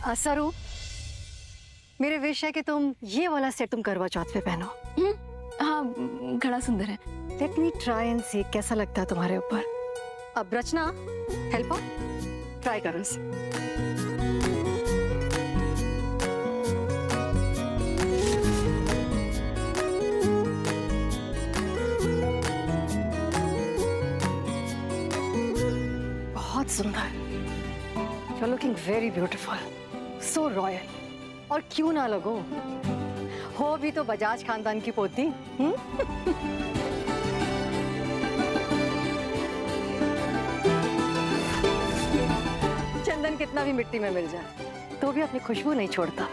सरू, मेरे विश है कि तुम ये वाला सेट तुम करवा चौथ पे पहनो। हाँ, घड़ा सुंदर है। लेट मी ट्राई एंड सी कैसा लगता है तुम्हारे ऊपर। अब रचना, हेल्प ट्राई करो इसे। बहुत सुंदर। You're looking very beautiful, so royal। और क्यों ना लगो, हो भी तो बजाज खानदान की पोती। चंदन कितना भी मिट्टी में मिल जाए तो भी अपनी खुशबू नहीं छोड़ता।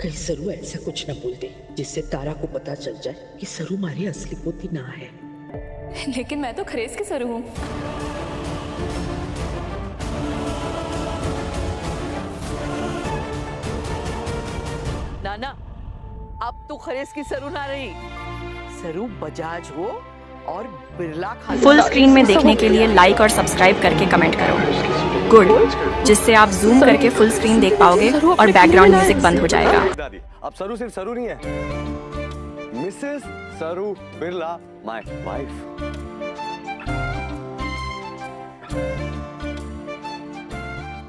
कहीं सरू ऐसा कुछ न बोल दे जिससे तारा को पता चल जाए कि सरू हमारी असली पोती ना है। लेकिन मैं तो खरेस की सरू हूँ। नाना, अब तो खरेस की सरू ना रही, सरू बजाज हो और बिरला खान। फुल स्क्रीन में देखने के लिए लाइक और सब्सक्राइब करके कमेंट करो गुड, जिससे आप जूम करके फुल स्क्रीन देख पाओगे और बैकग्राउंड म्यूजिक बंद हो जाएगा। अब सरू सिर्फ सरू नहीं है, मिसेस सरू बिरला माय वाइफ।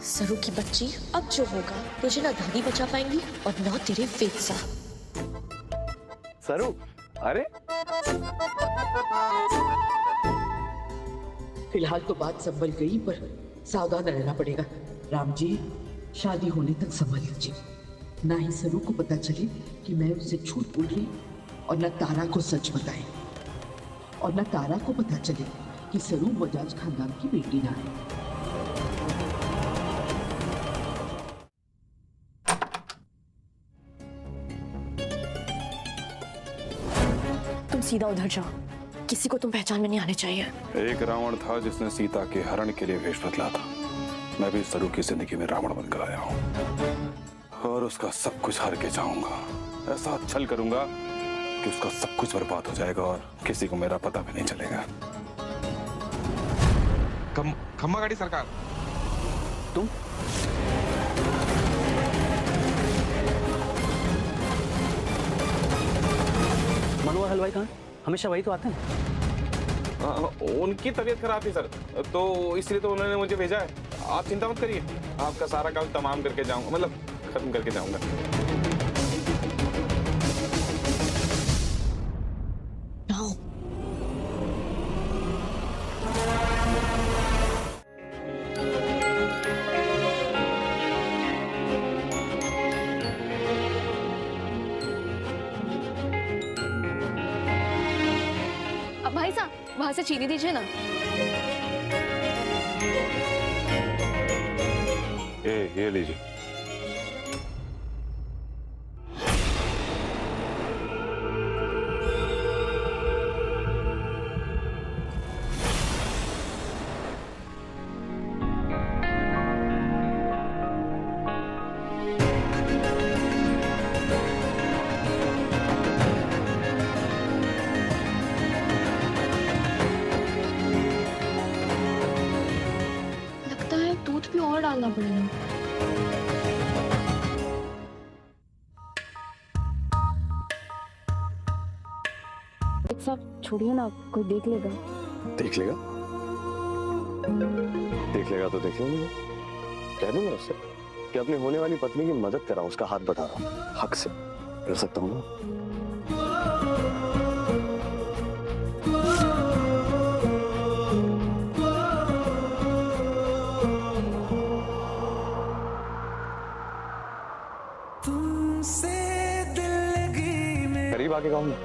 सरू की बच्ची, अब जो होगा तुझे ना दादी बचा पाएंगी और ना तेरे वेदसा। सरू, अरे फिलहाल तो बात संभल गई, पर सावधान रहना पड़ेगा। राम जी, शादी होने तक संभल लीजिए, ना ही सरू को पता चले कि मैं उससे झूठ बोल रही और न तारा को सच बताए, और न तारा को पता चले कि सरू बजाज खानदान की बेटी ना है। तुम सीधा उधर जाओ, किसी को तुम पहचान में नहीं आने चाहिए। एक रावण था जिसने सीता के हरण के लिए वेश बदला था। मैं भी सरू की जिंदगी में रावण बनकर आया हूँ और उसका सब कुछ हार के जाऊंगा। ऐसा छल करूंगा कि उसका सब कुछ बर्बाद हो जाएगा और किसी को मेरा पता भी नहीं चलेगा। खम्मा गाड़ी सरकार, तुम मनोहर हलवाई कहाँ? हमेशा वही तो आते हैं। उनकी तबीयत खराब थी सर, तो इसलिए तो उन्होंने मुझे भेजा है। आप चिंता मत करिए, आपका सारा काम तमाम करके जाऊंगा, मतलब खत्म करके जाऊंगा। भाई साहब, वहां से चीनी दीजिए ना। ये लीजिए। दूध भी और डालना पड़ेगा। एक साथ छोड़िए ना, कोई देख लेगा। देख लेगा? देख लेगा तो देख लेंगे। कह दूंगा उससे कि अपनी होने वाली पत्नी की मदद कर रहा हूं, उसका हाथ बढ़ा रहा हूं, हक से कर सकता हूँ ना। करीब आके कहूंगा।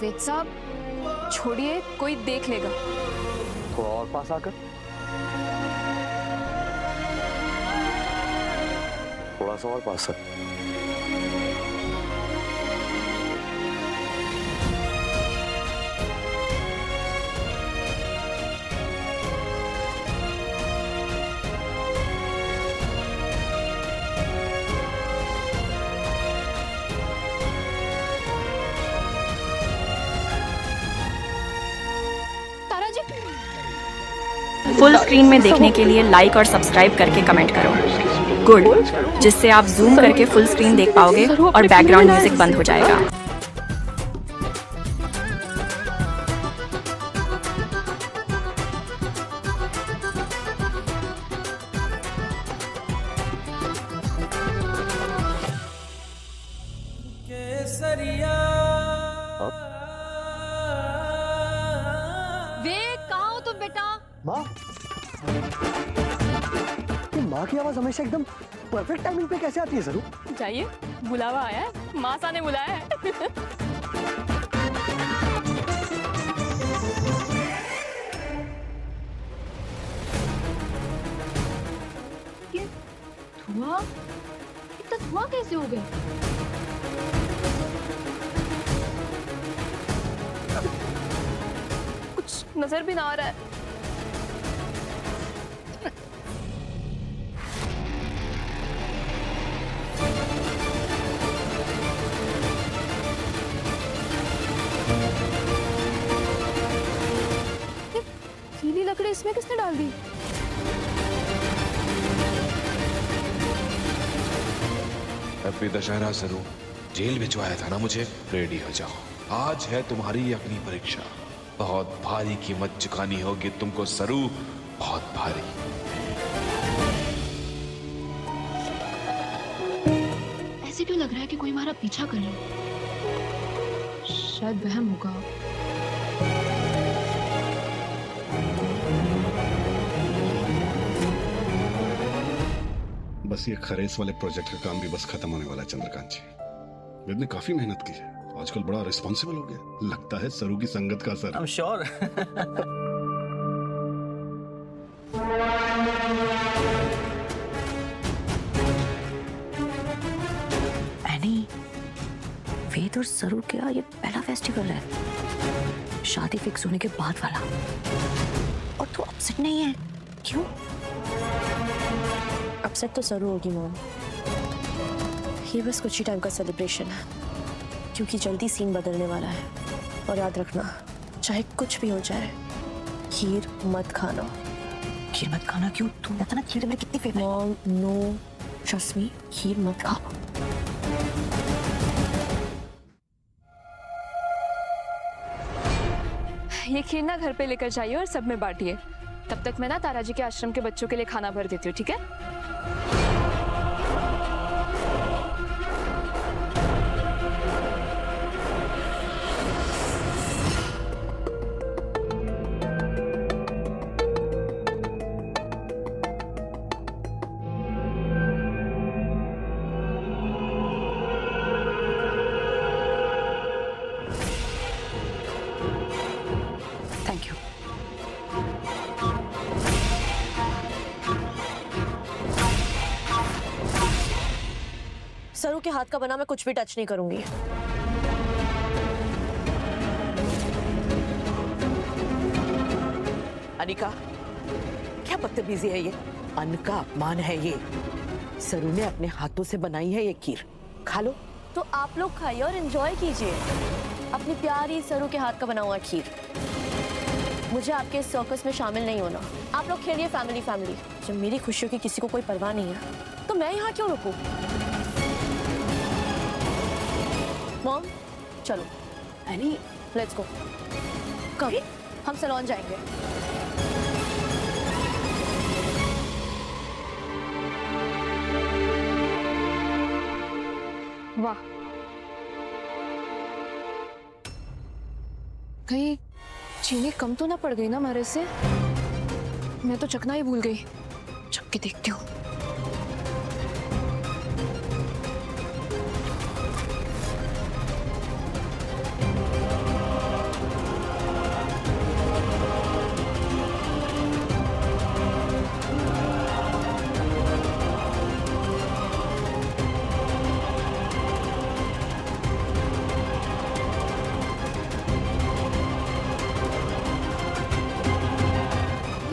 वेद साहब छोड़िए, कोई देख लेगा। थोड़ा और पास आकर, थोड़ा सा और पास आकर। फुल स्क्रीन में देखने के लिए लाइक और सब्सक्राइब करके कमेंट करो। गुड, जिससे आप जूम करके फुल स्क्रीन देख पाओगे और बैकग्राउंड म्यूजिक बंद हो जाएगा। कहाँ हो तुम बेटा? माँ, माँ की आवाज हमेशा एकदम परफेक्ट टाइमिंग पे कैसे आती है सरू? जाइए, बुलावा आया है, मासा ने बुलाया है। ये धुआं, इतना धुआं कैसे हो गया? कुछ नजर भी ना आ रहा है। गीली लकड़ी इसमें किसने डाल दी? हैप्पी दशहरा सरू। जेल भिजवाया था ना मुझे, रेडी हो जाओ। आज है तुम्हारी अपनी परीक्षा। बहुत भारी कीमत चुकानी होगी तुमको सरू, बहुत भारी। ऐसे क्यों लग रहा है कि कोई हमारा पीछा कर रहा है? शायद वहम होगा। बस ये खरेस वाले प्रोजेक्ट का काम भी बस खत्म होने वाला है चंद्रकांत जी। वेद ने काफी मेहनत की है, आजकल बड़ा रिस्पॉन्सिबल हो गया। लगता है सरू की संगत का असर। I'm sure. एनी, वेद और सरू का ये पहला फेस्टिवल है, शादी फिक्स होने के बाद वाला। और तू अपसेट नहीं है, क्यों? अपसेट तो सरू होगी मॉम। ये बस कुछ ही टाइम का सेलिब्रेशन है, क्योंकि जल्दी सीन बदलने वाला है। और याद रखना, चाहे कुछ भी हो जाए, खीर मत खाना। खीर मत खाना क्यों? तू पता ना खीर मेरी कितनी favourite. Mom no, trust me, खीर मत खाओ। ये खीर ना घर पे लेकर जाइए और सब में बांटिए। तब तक मैं ना ताराजी के आश्रम के बच्चों के लिए खाना भर देती हूँ, ठीक है? Thank you. सरू के हाथ का बना मैं कुछ भी टच नहीं करूंगी। अनिका, क्या बदतमीजी है ये? अन्न का अपमान है ये। सरू ने अपने हाथों से बनाई है ये खीर, खा लो। तो आप लोग खाइए और एंजॉय कीजिए अपनी प्यारी सरू के हाथ का बना हुआ खीर। मुझे आपके इस सर्कस में शामिल नहीं होना। आप लोग खेलिए फैमिली फैमिली। जब मेरी खुशियों की किसी को कोई परवाह नहीं है, तो मैं यहाँ क्यों रुकूं? मॉम, चलो। Any, let's go. कब? हम सैलून जाएंगे। वाह, कहीं चीनी कम तो ना पड़ गई ना मेरे से? मैं तो चखना ही भूल गई। चख के देखती हूँ।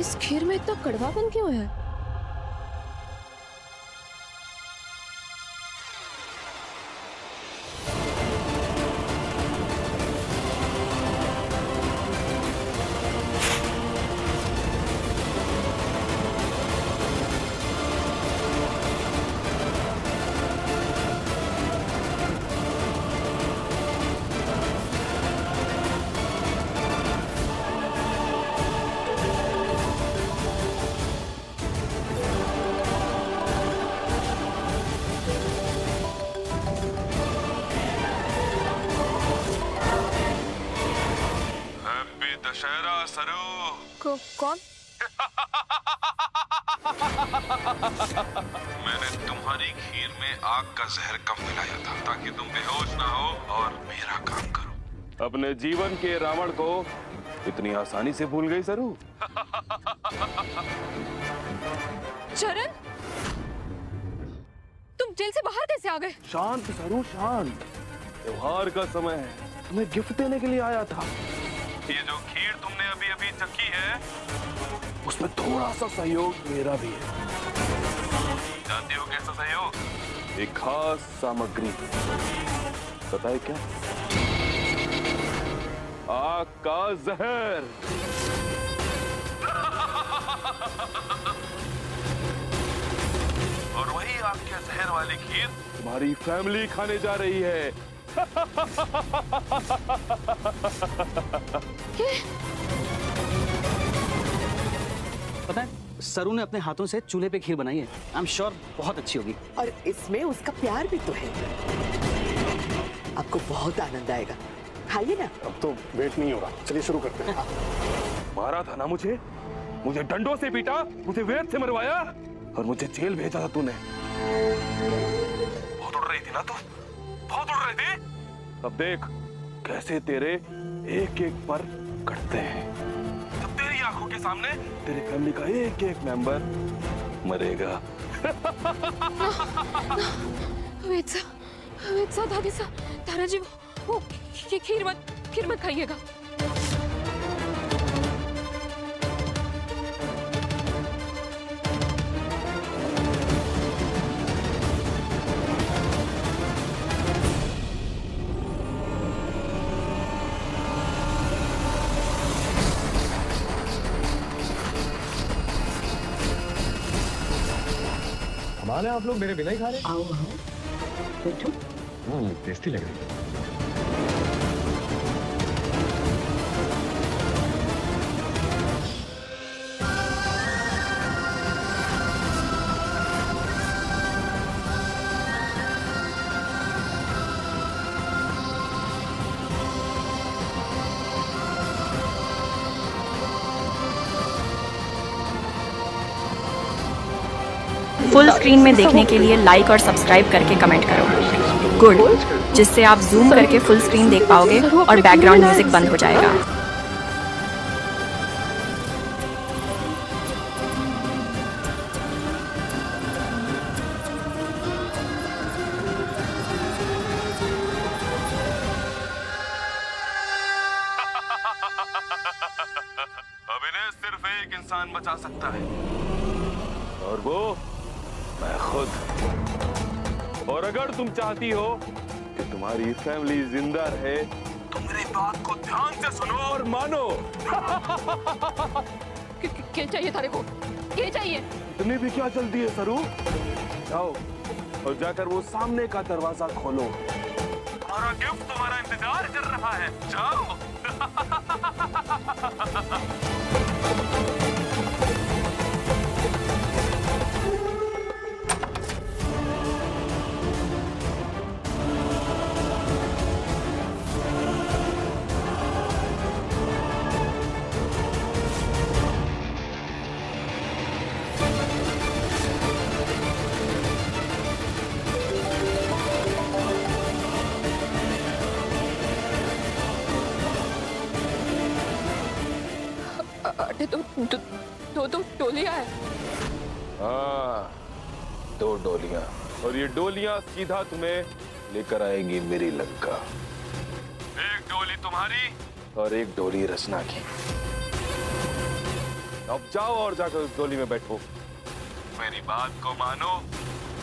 इस खीर में इतना कड़वापन क्यों है? कौन? मैंने तुम्हारी खीर में आग का जहर कब मिलाया था ताकि तुम बेहोश ना हो और मेरा काम करो। अपने जीवन के रावण को इतनी आसानी से भूल गई सरू? चरण, तुम जेल से बाहर कैसे आ गए? शांत सरू शांत, त्योहार का समय है, तुम्हें गिफ्ट देने के लिए आया था। ये जो खीर तुमने अभी अभी चखी है उसमें थोड़ा सा सहयोग मेरा भी है। जानती हो कैसा सहयोग? एक खास सामग्री, पता है क्या? आग का जहर। और वही आग के जहर वाली खीर तुम्हारी फैमिली खाने जा रही है। पता है, सरू ने अपने हाथों से चूल्हे पे खीर बनाई है। आई एम श्योर बहुत अच्छी होगी। और इसमें उसका प्यार भी तो है। आपको बहुत आनंद आएगा, खाइए ना। अब तो वेट नहीं हो रहा, चलिए शुरू करते हैं। मारा था ना मुझे डंडों से पीटा, मुझे वेद से मरवाया और मुझे जेल भेजा था तूने। बहुत उड़ रही थी ना तू, बहुत उड़ रही थी। अब देख कैसे तेरे एक एक पर कटते हैं। जब तेरी आंखों के सामने तेरी फैमिली का एक एक मेंबर मरेगा। वेद सा ताराजी, वो खीर मत खाइएगा। हमारे आप लोग मेरे बिना ही खा रहे? आओ आओ, बैठो। टेस्टी लग रही है। फुल स्क्रीन में देखने के लिए लाइक और सब्सक्राइब करके कमेंट करो गुड, जिससे आप जूम करके फुल स्क्रीन देख पाओगे और बैकग्राउंड म्यूजिक बंद हो जाएगा। अब इन्हें सिर्फ एक इंसान बचा सकता है और वो मैं खुद। और अगर तुम चाहती हो कि तुम्हारी फैमिली जिंदा रहे तो मेरी बात को ध्यान से सुनो और मानो। क्या चाहिए तारे को? क्या चाहिए? इतनी भी क्या जल्दी है सरू? जाओ और जाकर वो सामने का दरवाजा खोलो। तुम्हारा गिफ्ट तुम्हारा इंतजार कर रहा है, जाओ। दो डोलियां है। हाँ, 2 डोलियां, और ये डोलियां सीधा तुम्हें लेकर आएंगी मेरी लंका। एक डोली तुम्हारी और एक डोली रचना की। अब जाओ और जाकर उस डोली में बैठो, मेरी बात को मानो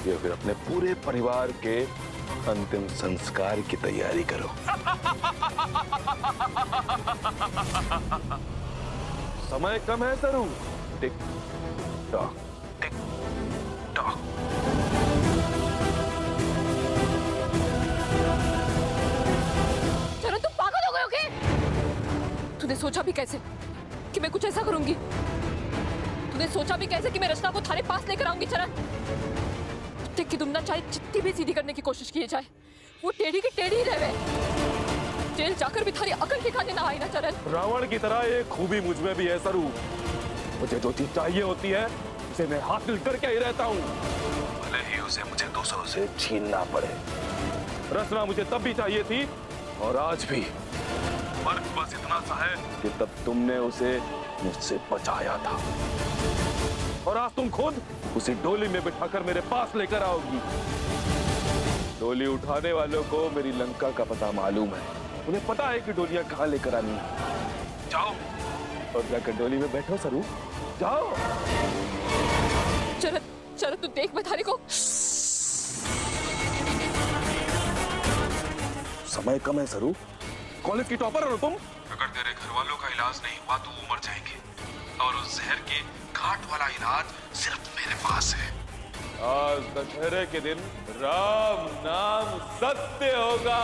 या फिर अपने पूरे परिवार के अंतिम संस्कार की तैयारी करो। समय कम है सरू। Tick tock, tick tock. चलो तुम पागल हो गए हो क्या? तूने सोचा भी कैसे कि मैं कुछ ऐसा करूंगी? तूने सोचा भी कैसे कि मैं रचना को थारे पास लेकर आऊंगी? चरण, देख कि तुम ना चाहे जितनी भी सीधी करने की कोशिश की जाए वो टेढ़ी की टेढ़ी ही रहे। जेल जाकर भी थारी अकल ठिकाने ना आई ना चरण। रावण की तरह एक खूबी मुझ में भी है सरू। मुझे जो चीज चाहिए होती है उसे मैं हासिल करके ही रहता हूँ, भले ही उसे मुझे दूसरों से छीनना पड़े। रचना मुझे तब भी चाहिए थी और आज भी, फर्क बस इतना सा है कि तब तुमने उसे मुझसे बचाया था और आज तुम खुद उसे डोली में बिठाकर मेरे पास लेकर आओगी। डोली उठाने वालों को मेरी लंका का पता मालूम है, उन्हें पता है कि डोलियां कहां लेकर आनी है। जाओ और जाकर डोली में बैठो सरू, जाओ। चरण चरण तू देख मैं थारी को। समय कम है सरू, कॉलेज की टॉपर हो तुम। अगर तेरे घर वालों का इलाज नहीं हुआ तो वो मर जाएंगे, और उस जहर के घाट वाला इलाज सिर्फ मेरे पास है। आज दशहरे के दिन राम नाम सत्य होगा।